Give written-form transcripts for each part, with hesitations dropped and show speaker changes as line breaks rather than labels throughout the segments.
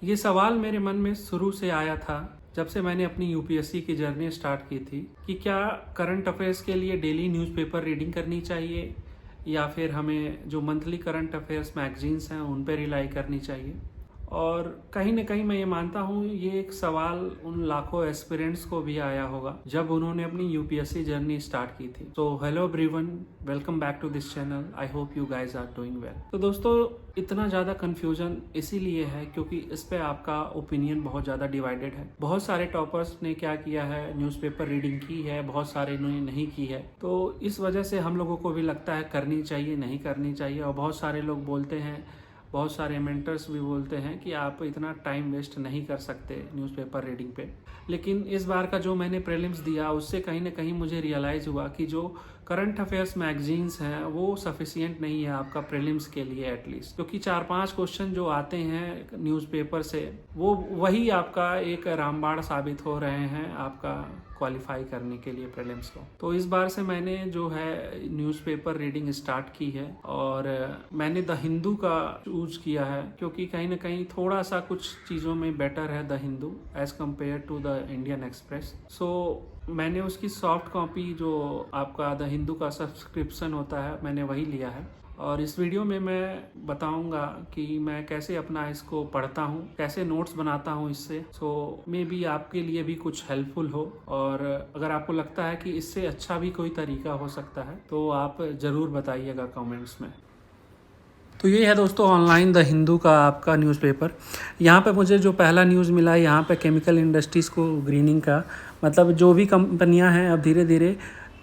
ये सवाल मेरे मन में शुरू से आया था जब से मैंने अपनी यूपीएससी की जर्नी स्टार्ट की थी कि क्या करंट अफेयर्स के लिए डेली न्यूज़पेपर रीडिंग करनी चाहिए या फिर हमें जो मंथली करंट अफेयर्स मैगजीन्स हैं उन पर रिलाई करनी चाहिए। और कहीं ना कहीं मैं ये मानता हूँ ये एक सवाल उन लाखों एस्पिरेंट्स को भी आया होगा जब उन्होंने अपनी यूपीएससी जर्नी स्टार्ट की थी। तो hello everyone, welcome back to this channel. I hope you guys are doing well. तो दोस्तों, इतना ज़्यादा कन्फ्यूजन इसीलिए है क्योंकि इस पे आपका ओपिनियन बहुत ज़्यादा डिवाइडेड है। बहुत सारे टॉपर्स ने क्या किया है, न्यूज़पेपर रीडिंग की है, बहुत सारे ने नहीं की है। तो इस वजह से हम लोगों को भी लगता है करनी चाहिए, नहीं करनी चाहिए। और बहुत सारे लोग बोलते हैं, बहुत सारे मेंटर्स भी बोलते हैं कि आप इतना टाइम वेस्ट नहीं कर सकते न्यूज़पेपर रीडिंग पे। लेकिन इस बार का जो मैंने प्रीलिम्स दिया उससे कहीं ना कहीं मुझे रियलाइज़ हुआ कि जो करंट अफेयर्स मैगजीन्स हैं वो सफिशिएंट नहीं है आपका प्रीलिम्स के लिए एटलीस्ट, क्योंकि 4-5 क्वेश्चन जो आते हैं न्यूज़पेपर से वो वही आपका एक रामबाण साबित हो रहे हैं आपका क्वालिफाई करने के लिए प्रीलिम्स को। तो इस बार से मैंने जो है न्यूज़पेपर रीडिंग स्टार्ट की है और मैंने द हिंदू का चूज किया है क्योंकि कहीं ना कहीं थोड़ा सा कुछ चीज़ों में बेटर है the Hindu as compare to the Indian Express. So मैंने उसकी सॉफ्ट कॉपी जो आपका द हिंदू का सब्सक्रिप्शन होता है मैंने वही लिया है। और इस वीडियो में मैं बताऊंगा कि मैं कैसे अपना इसको पढ़ता हूँ, कैसे नोट्स बनाता हूँ इससे। सो मे बी आपके लिए भी कुछ हेल्पफुल हो। और अगर आपको लगता है कि इससे अच्छा भी कोई तरीका हो सकता है तो आप ज़रूर बताइएगा कमेंट्स में। तो ये है दोस्तों ऑनलाइन द हिंदू का आपका न्यूज़पेपर। यहाँ पे मुझे जो पहला न्यूज़ मिला है यहाँ पे केमिकल इंडस्ट्रीज़ को ग्रीनिंग का, मतलब जो भी कंपनियाँ हैं अब धीरे धीरे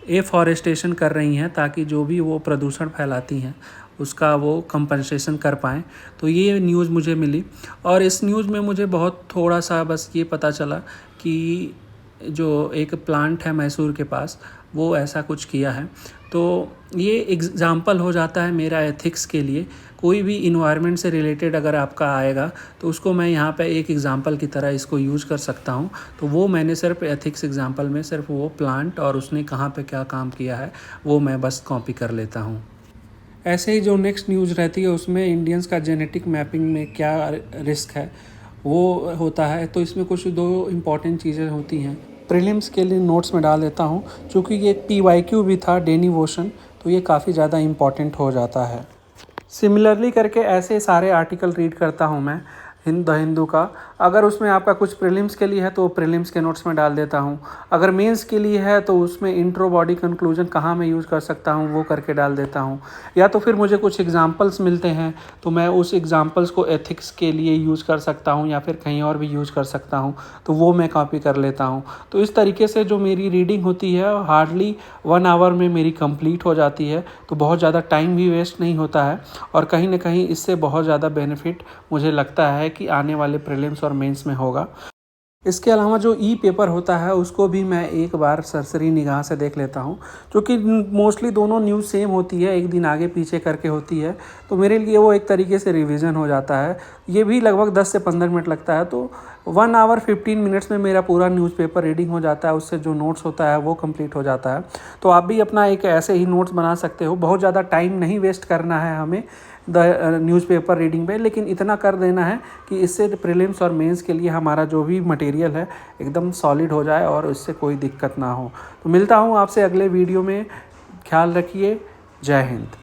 एफॉरेस्टेशन कर रही हैं ताकि जो भी वो प्रदूषण फैलाती हैं उसका वो कंपनसेशन कर पाएँ। तो ये न्यूज़ मुझे मिली और इस न्यूज़ में मुझे बहुत थोड़ा सा बस ये पता चला कि जो एक प्लांट है मैसूर के पास वो ऐसा कुछ किया है। तो ये एग्ज़ाम्पल हो जाता है मेरा एथिक्स के लिए। कोई भी इन्वायरमेंट से रिलेटेड अगर आपका आएगा तो उसको मैं यहाँ पे एक एग्ज़ाम्पल की तरह इसको यूज़ कर सकता हूँ। तो वो मैंने सिर्फ एथिक्स एग्ज़ाम्पल में सिर्फ वो प्लांट और उसने कहाँ पे क्या काम किया है वो मैं बस कॉपी कर लेता हूँ। ऐसे ही जो नेक्स्ट न्यूज़ रहती है उसमें इंडियंस का जेनेटिक मैपिंग में क्या रिस्क है वो होता है। तो इसमें कुछ 2 इम्पॉर्टेंट चीज़ें होती हैं। प्रीलिम्स के लिए नोट्स में डाल देता हूँ क्योंकि ये PYQ भी था डेनी वोशन, तो ये काफ़ी ज़्यादा इम्पॉर्टेंट हो जाता है। सिमिलरली करके ऐसे सारे आर्टिकल रीड करता हूँ मैं द हिंदू का। अगर उसमें आपका कुछ प्रीलिम्स के लिए है तो प्रीलिम्स के नोट्स में डाल देता हूँ। अगर मेंस के लिए है तो उसमें इंट्रो, बॉडी, कंक्लूजन कहाँ मैं यूज़ कर सकता हूँ वो करके डाल देता हूँ। या तो फिर मुझे कुछ एग्जांपल्स मिलते हैं तो मैं उस एग्जांपल्स को एथिक्स के लिए यूज़ कर सकता हूँ या फिर कहीं और भी यूज़ कर सकता हूँ, तो वो मैं कॉपी कर लेता हूँ। तो इस तरीके से जो मेरी रीडिंग होती है हार्डली 1 आवर में मेरी कंप्लीट हो जाती है। तो बहुत ज़्यादा टाइम भी वेस्ट नहीं होता है और कहीं ना कहीं इससे बहुत ज़्यादा बेनिफिट मुझे लगता है कि आने वाले प्रीलिम्स और मेंस में होगा। इसके अलावा जो पेपर होता है उसको भी मैं एक बार सरसरी निगाह से देख लेता हूँ क्योंकि मोस्टली दोनों न्यूज़ सेम होती है, एक दिन आगे पीछे करके होती है। तो मेरे लिए वो एक तरीके से रिवीजन हो जाता है। ये भी लगभग 10 से 15 मिनट लगता है। तो 1 आवर 15 मिनट्स में मेरा पूरा न्यूज़पेपर रीडिंग हो जाता है। उससे जो नोट्स होता है वो कंप्लीट हो जाता है। तो आप भी अपना एक ऐसे ही नोट्स बना सकते हो। बहुत ज़्यादा टाइम नहीं वेस्ट करना है हमें द न्यूज़पेपर रीडिंग पे, लेकिन इतना कर देना है कि इससे प्रीलिम्स और मेंस के लिए हमारा जो भी मटेरियल है एकदम सॉलिड हो जाए और इससे कोई दिक्कत ना हो। तो मिलता हूँ आपसे अगले वीडियो में। ख्याल रखिए। जय हिंद।